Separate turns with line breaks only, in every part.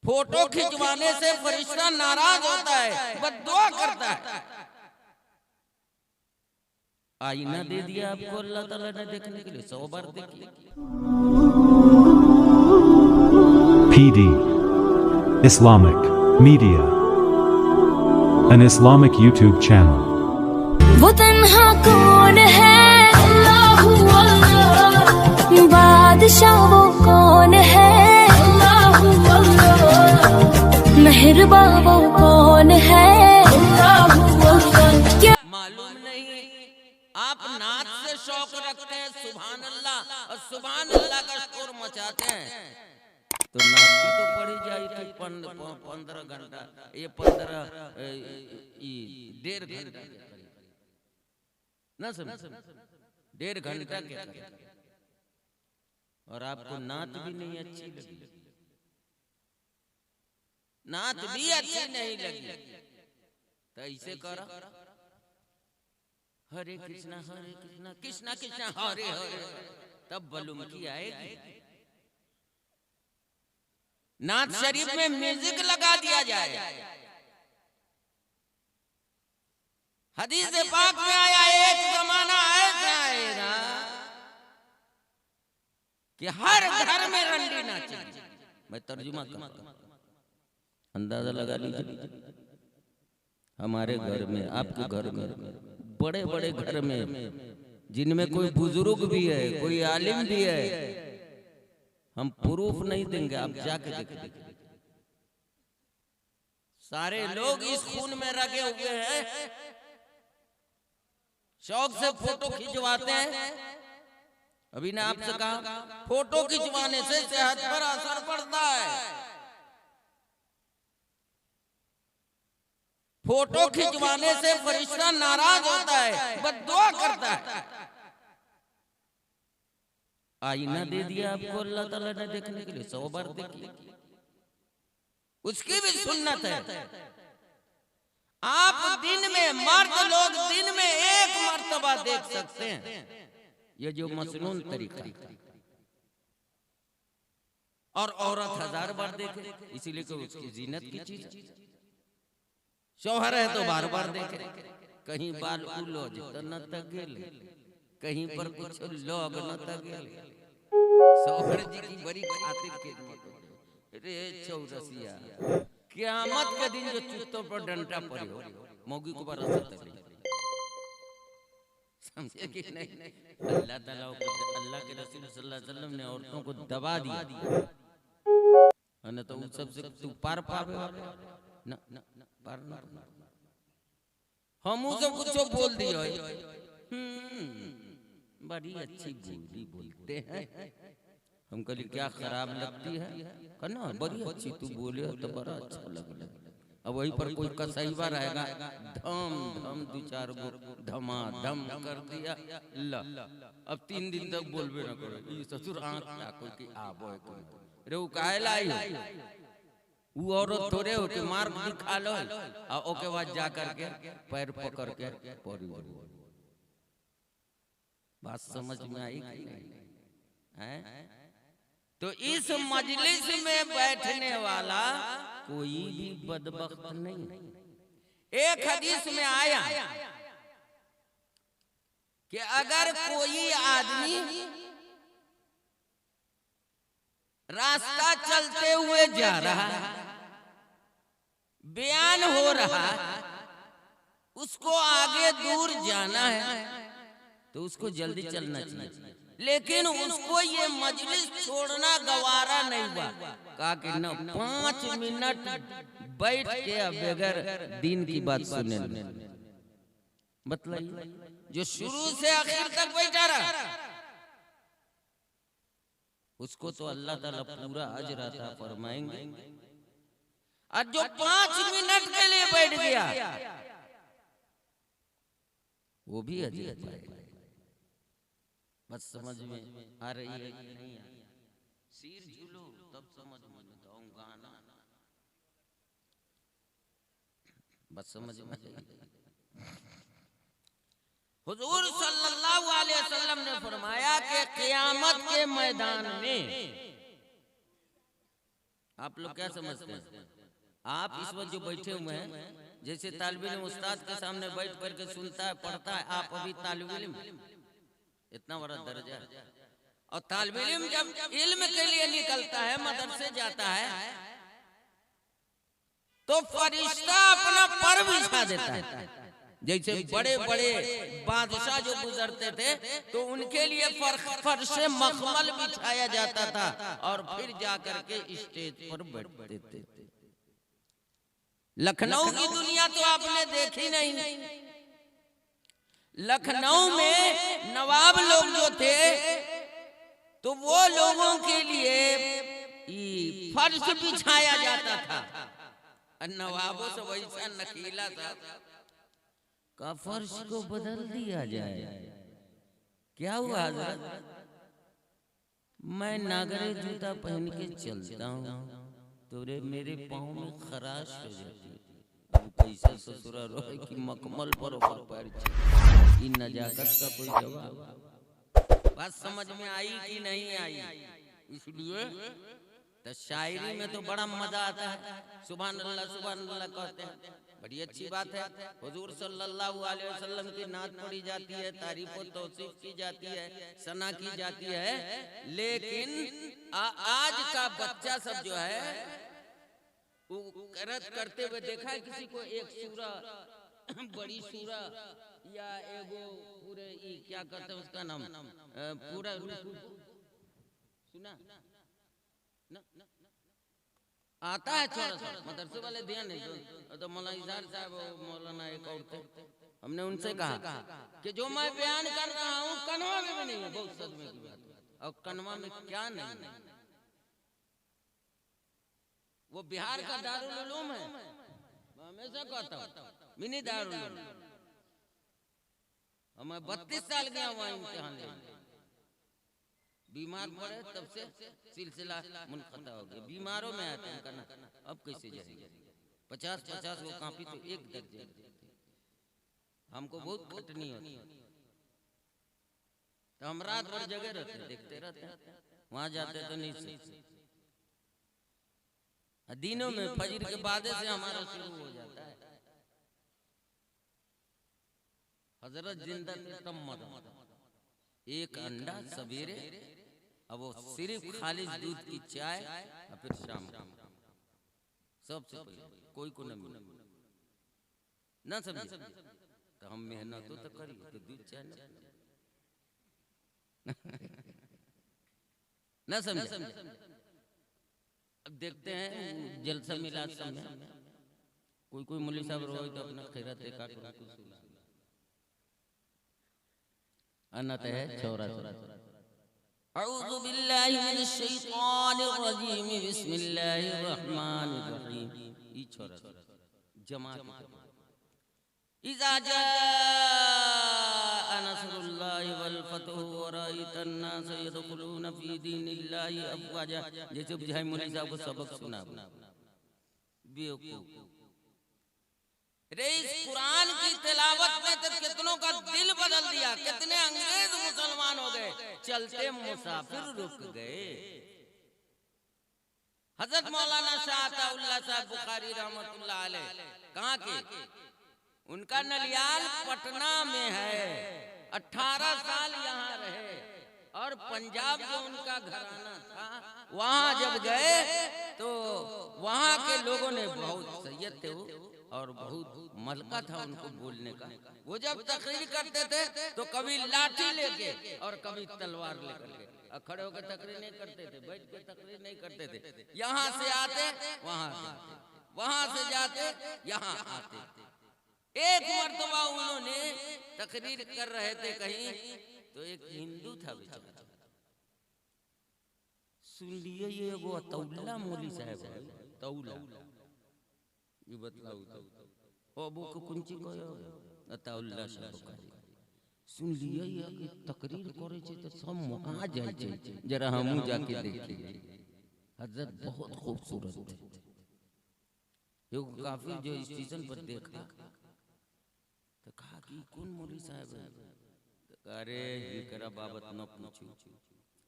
Photo खिंचवाने से फरिश्ता नाराज होता है, बद्दुआ करता है। आईना दे दिया आपको अल्लाह ताला ने देखने के लिए, 100 बार देखिए।
PD Islamic Media, an Islamic YouTube channel.
वो तन्हा कौन है, अल्लाहू अल्लाह। बादशाह वो कौन है, अल्लाहू अल्लाह। मेहरबा वो कौन है, अल्लाहू अल्लाह। क्या
मालूम नहीं आप नाच से शौक रखते हैं, सुभान अल्लाह और सुभान अल्लाह का शोर मचाते हैं, तो नाची तो पड़ी जाएगी 15 घंटा, ये 1.5 घंटा ना समझ, 1.5 घंटा के और आपको नाच भी नहीं अच्छी लगी, नाच भी अच्छी नहीं लगी, तो ऐसे करो हरे कृष्णा कृष्णा कृष्णा हरे हरे, तब बलूम की आएगी। नाथ शरीफ में म्यूजिक लगा दिया जाए। हदीस पाक में आया एक जमाना ऐसा आएगा कि हर घर में रंडी नाचेगी। मैं तर्जुमा करता हूं, अंदाजा लगा लीजिए। हमारे घर में, आपके घर में, बड़े बड़े घर में जिनमें कोई बुजुर्ग भी है, कोई आलिम भी है, हम प्रूफ नहीं देंगे, आप जाके देखिए। सारे लोग इस खून में रखे हुए हैं, शौक से फोटो खिंचवाते हैं। अभी ने आपसे कहा फोटो खिंचवाने से सेहत पर असर पड़ता है। फोटो खिंचवाने से फरिश्ता नाराज होता है, बद्दुआ करता है। आईना दे दिया आपको अल्लाह ताला ने देखने के लिए, 100 बार देखिए, उसकी भी सुन्नत है। आप दिन में, मर्द लोग दिन में 1 मर्तबा देख सकते हैं, ये जो मसनून तरीका है, और औरत 1000 बार देखे, इसीलिए कि उसकी जीनत की चीज। शौहर है तो बार बार देखे, कहीं बाल उलोज तो न तगेले, कहीं पर कुछ लोग न तगेले। शौहर जी की बड़ी खातिर खिदमत रे चौरसिया, क़यामत के दिन जो चुत्तों पर डंडा पड़े हो, मौगी को बरसा तक समझे कि नहीं। अल्लाह ताला, अल्लाह के रसूल सल्लल्लाहु अलैहि वसल्लम ने औरतों को दबा दिया, न तो उन सबसे तू पार पावे न पार न। हम उसे कुछ बोल दियो, बड़ी अच्छी बोली बोलते हैं। हम कहली क्या खराब लगती है, कहना बड़ी अच्छी तू बोले तो बड़ा अच्छा लग रहा। अब वहीं पर कोई कसाईवा रहेगा, धम धम 2-4 गो धमाधम कर दिया, ला अब 3 दिन तक बोलबे न करो। ये ससुर आंख ना कोई की आबो रे, वो काहे लाई वो औरत थोड़े हो के मार दिखा लो और ओके बाद जा करके पैर पकड़ के पड़ी। बात समझ में आई कि नहीं है? तो इस मजलिस में बैठने वाला कोई भी बदबख्त नहीं। एक हदीस में आया कि अगर कोई आदमी रास्ता चलते हुए जा रहा है, बयान हो रहा, उसको आगे दूर जाना है तो उसको जल्दी चलना चाहिए, लेकिन उसको ये मजलिस छोड़ना गवारा नहीं हुआ। कहा कि न 5 मिनट बैठ के बगैर दिन की बात सुने। मतलब जो शुरू से आखिर तक बैठा रहा, उसको तो अल्लाह ताला पूरा अजर अता फरमाएंगे, और जो 5 मिनट के लिए बैठ गया वो भी अजर पाएगा। बस समझ में आ रही है कि नहीं? सिर झूलो तब समझ में बताऊंगा ना, बस समझ में। हुजूर सल्लल्लाहु अलैहि वसल्लम ने फरमाया कि क़यामत के मैदान में आप लोग क्या समझते हैं? आप इस वक्त जो बैठे हुए हैं, जैसे तालिब इल्म उस्ताद के सामने बैठ करके सुनता है, पढ़ता है, आप अभी तालिब इल्म, इतना बड़ा दर्जा है। और तालिब इल्म जब इल्म के लिए निकलता है, मदरसे जाता है, तो फरिश्ता अपना पर बिछा देता है। जैसे बड़े बड़े बादशाह जो गुजरते थे, तो उनके लिए फर्शे मखमल बिछाया जाता था और फिर जाकर के स्टेज पर बैठते थे। लखनऊ की दुनिया तो आपने देखी नहीं। लखनऊ में नवाब लोग जो थे, तो वो लोगों के लिए फर्श बिछाया जाता था। नवाबों से वैसा नकीला था का फर्श को बदल दिया जाए। क्या हुआ हजरत? मैं नागरे जूता पहन के चलता हूँ तो रे मेरे पाँव में खराश हो जाती है। अब कैसा ससुरा रोए कि मखमल पर पैर चले। इन नजाकत का कोई जवाब? बात समझ में आई कि नहीं आई? इसलिए तो शायरी में तो बड़ा मजा आता है। सुभान अल्लाह कहते हैं, बड़ी अच्छी बात है। हुजूर सल्लल्लाहु अलैहि वसल्लम की नात पढ़ी जाती है, तारीफ और तौसीफ की जाती है, सना की जाती है। लेकिन आज का बच्चा सब जो है वो करत करते हुए देखा है किसी को? एक सूरा, बड़ी सूरा या एगो पूरे क्या कहते हैं उसका नाम, पूरा सुना न? आता है छोटा सा, मदरसे वाले ध्यान नहीं तो मौलाना इजहार साहब, मौलाना एक और थे, हमने उनसे कहा कि जो मैं बयान कर रहा हूँ कनवा में भी नहीं है। बहुत सदमे की बात है। और कनवा में क्या नहीं है? वो बिहार का दारुल उलूम है। मैं हमेशा कहता हूँ मिनी दारुल उलूम। मैं 32 साल गया हुआ इम्तिहान देने। बीमार पड़े तब से सिलसिला मुनक़ता हो गया। बीमारों में आते हैं करना, अब कैसे जाएंगे? 50 वो कापी तो एक दर्जे हमको बहुत खटनी होती है। तो हम रात भर जगह रहते, देखते रहते, वहां जाते तो नहीं सकते। दिनों में फजर के बाद से हमारा शुरू हो जाता है। हजरत जिंदा थे तब मर, एक अंडा सवेरे, अब वो सिर्फ खालिश दूध की चाय, और फिर शाम सबसे पहले कोई को न मिला ना समझे। तो हम मेहनत तो करी, तो दूध चाय ना समझे। अब देखते हैं जलसा मिला समय, कोई मौलवी साहब रोए तो अपना खैरत देखा अनत है छोरा। अऊज़ु बिल्लाहि मिनश शैतानिर रजीम, बिस्मिल्लाहिर रहमानिर रहीम। ई छोरा जमात इज़ा जाअ नस्रुल्लाहि वल फतहु व रअयतन नास यदखुलून फी दीनिल्लाहि अफ़वाजा। जैसे बुझाई मौलवी साहब को सबक सुना बेवकूफ रे। इस कुरान की तिलावत में तो कितनों का दिल बदल दिया, कितने अंग्रेज मुसलमान हो गए, चलते मुसाफिर रुक गए। हजरत मौलाना शाह अताउल्लाह साहब बुखारी रहमतुल्लाह अलैह कहाँ के? उनका नलियाल पटना में है। 18 साल यहाँ रहे और पंजाब जो उनका घराना था, वहाँ जब गए तो वहाँ के लोगों ने, बहुत सैयद थे वो और बहुत मलका था उनको बोलने का। वो जब तकरीर करते थे तो कभी लाठी लेके और कभी तलवार लेकर के, खड़े होकर तकरीर नहीं करते थे, बैठ के तकरीर नहीं करते थे। यहाँ से आते वहाँ जाते, वहाँ से जाते यहाँ आते। एक मर्तबा उन्होंने तकरीर कर रहे थे कहीं, तो एक हिंदू था बेचारा, सुन लिए ये वो तौला मौलवी साहब है, तौला ये बतलाऊ तो वो को कुंची को अताउल्लाह साहब सुन लिया ये कि तकरीर करे छे तो सब आ जाए छे, जरा हमहू जाके देखिए। हजरत बहुत खूबसूरत थे। यो काफिर जो स्टेशन पर देखा तो कहा कि कौन मौलवी साहब है? अरे इनकरा बाबत न पूछो,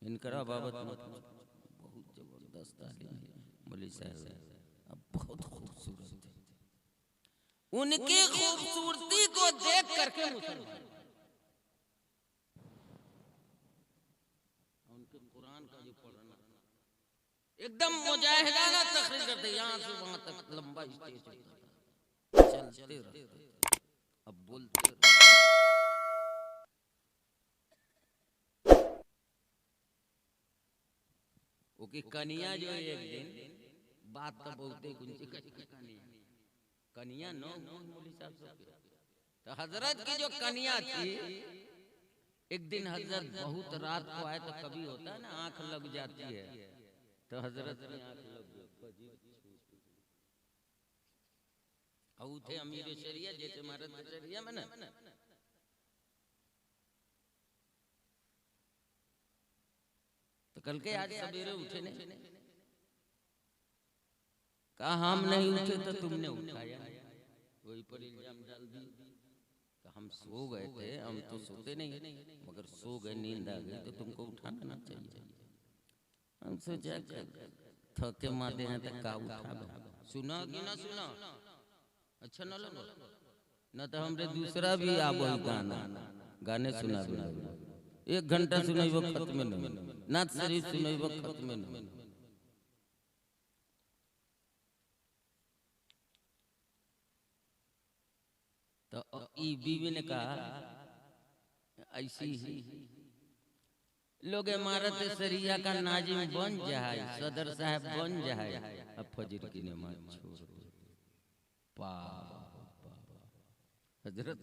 इनकरा बाबत न पूछो, बहुत जबरदस्त आदमी है, मौलवी साहब अब बहुत खूबसूरत है। उनकी खूबसूरती को देख करके मुसलमान उनके कुरान का जो पढ़ना एकदम मुजाहिदाना तकरीर करते, यहाँ से वहां तक लंबा स्टेज होता, चलते रहते, अब बोलते रहते। ओके कनिया जो एक दिन बात तो बोलते कनिया नो मौलवी साहब तो हजरत की जो कनिया थी, एक दिन हजरत बहुत रात को आए, तो कभी होता है ना आंख लग जाती है, तो हजरत की आंख लग गई। और थे अमीर शरिया जैसे हमारे शरिया में ना, तो कल के आज सवेरे उठे नहीं, कहा हम नहीं उठे तो तुमने उठाया, वही पर इल्जाम डाल दी। हम सो गए थे, हम तो सोते नहीं, मगर सो गए, नींद आ गई तो तुमको उठाना ना चाहिए। हम सोचा थके माते हैं तो का उठा, सुना कि ना सुना, अच्छा ना लगा ना, तो हमरे दूसरा भी आबो गाना गाने सुना दो, 1 घंटा सुनाई वो खत्म नहीं, नाथ शरीफ सुनाई वो खत्म नहीं। तो बीवी ने कहा ऐसी ही लोग इमारत शरिया का नाजिम बन जाए, सदर साहब बन जाए, अब फजर की नमाज छोड़ दे। हजरत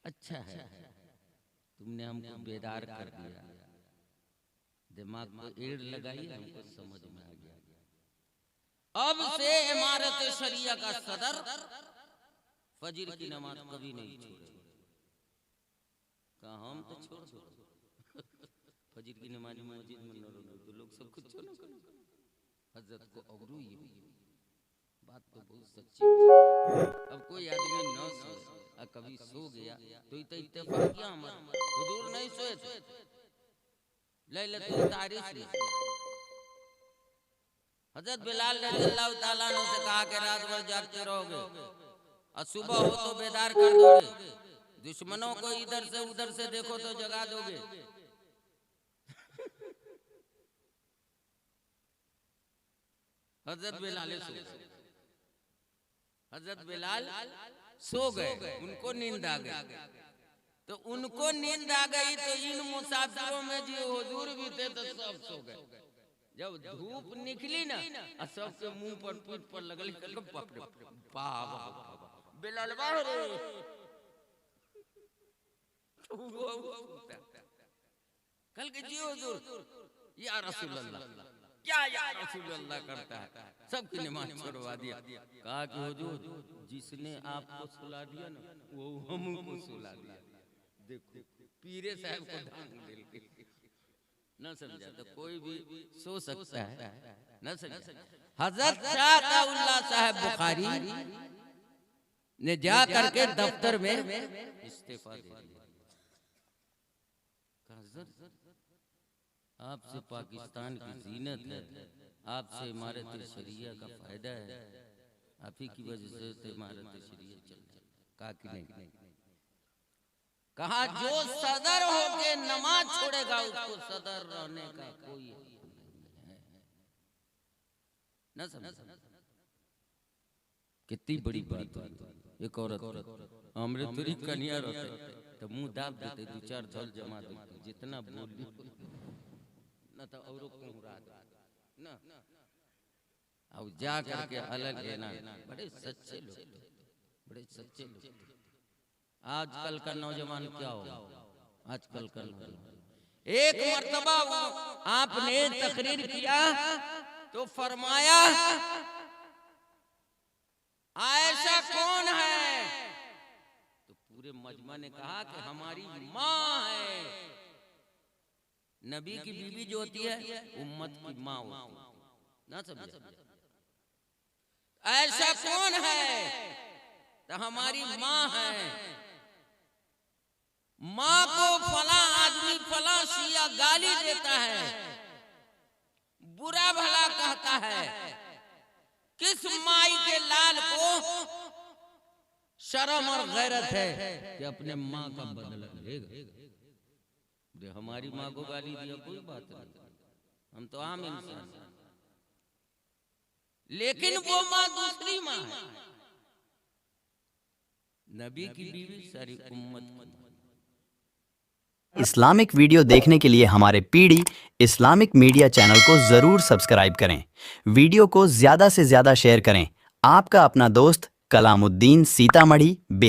अच्छा है तुमने हमको बेदार कर दिया, दिमाग को एड़ लगाई, हमको समझ में आ गया। अब से इमारत शरिया का सदर फजर की नमाज कभी नहीं छोड़ेगा। कहा हम तो छोड़ दो, फजर की नमाज मस्जिद में न रहो तो लोग सब कुछ छोड़ो। हजरत को अवरू ये बात तो बहुत सच्ची है। अब कोई आदमी न सोए कभी सो गया तो इत्तेफाक क्या हमारा हुजूर नहीं सोए थे लैलतुल तारीख में। हजरत बिलाल रज़ियल्लाहु ताला अन्हु से कहा कि रात भर जागते रहोगे और सुबह हो तो बेदार कर दोगे, दुश्मनों को इधर से उधर से देखो तो जगा दोगे। हजरत बिलाल सो गए, उनको नींद आ गई। तो उनको नींद आ गई तो इन मुसाफिरों में जो हुजूर भी थे तो सब सो गए। जब धूप निकली ना और सबके मुंह पर पीठ पर लगल, बिलाल कल के जी हुजूर या रसूल अल्लाह, क्या या रसूल अल्लाह करता है, सबकी नमाज छुड़वा दिया। कहा कि हुजूर जिसने आपको सुला दिया ना वो हमको सुला दिया। देखो पीरे साहब को ढंग दिल के न समझा तो कोई भी सो सकता है, न समझा। हजरत शाह साहब बुखारी ने जा करके दफ्तर में इस्तीफा दे दिया। आपसे पाकिस्तान की जीनत है, आपसे इमारत शरिया का फायदा है, आप ही की वजह से तो इमारत शरिया चल जाए। कहा कि नहीं, कहा जो सदर होके नमाज छोड़ेगा उसको सदर रहने का कोई नहीं है। न समझ कितनी बड़ी बात है। एक औरत हमरे तुरी कन्या रहते तो मुंह दाब देते, 2-4 झल जमा देते, जितना बोली न तो औरों को उड़ा न। अब जा करके अलग लेना, बड़े सच्चे लोग, बड़े सच्चे लोग। आजकल का नौजवान क्या हो, आजकल का नौजवान एक मर्तबा आपने तकरीर किया तो फरमाया आयशा कौन है, तो पूरे मजमा ने कहा कि हमारी माँ है। नबी की बीवी जो होती है उम्मत की माँ होती है, ना समझा। आयशा कौन है, तो हमारी माँ है। माँ को फला आदमी फला शिया गाली देता है, बुरा भला कहता है। किस माई के लाल को शर्म और गैरत है कि अपने माँ का बदला लेगा। हमारी माँ को गाली दिया कोई बात नहीं, हम तो आम इंसान, लेकिन वो माँ दूसरी माँ है, नबी की बीवी, सारी उम्मत।
इस्लामिक वीडियो देखने के लिए हमारे पीडी इस्लामिक मीडिया चैनल को जरूर सब्सक्राइब करें। वीडियो को ज्यादा से ज्यादा शेयर करें। आपका अपना दोस्त कलामुद्दीन, सीतामढ़ी, बिहार।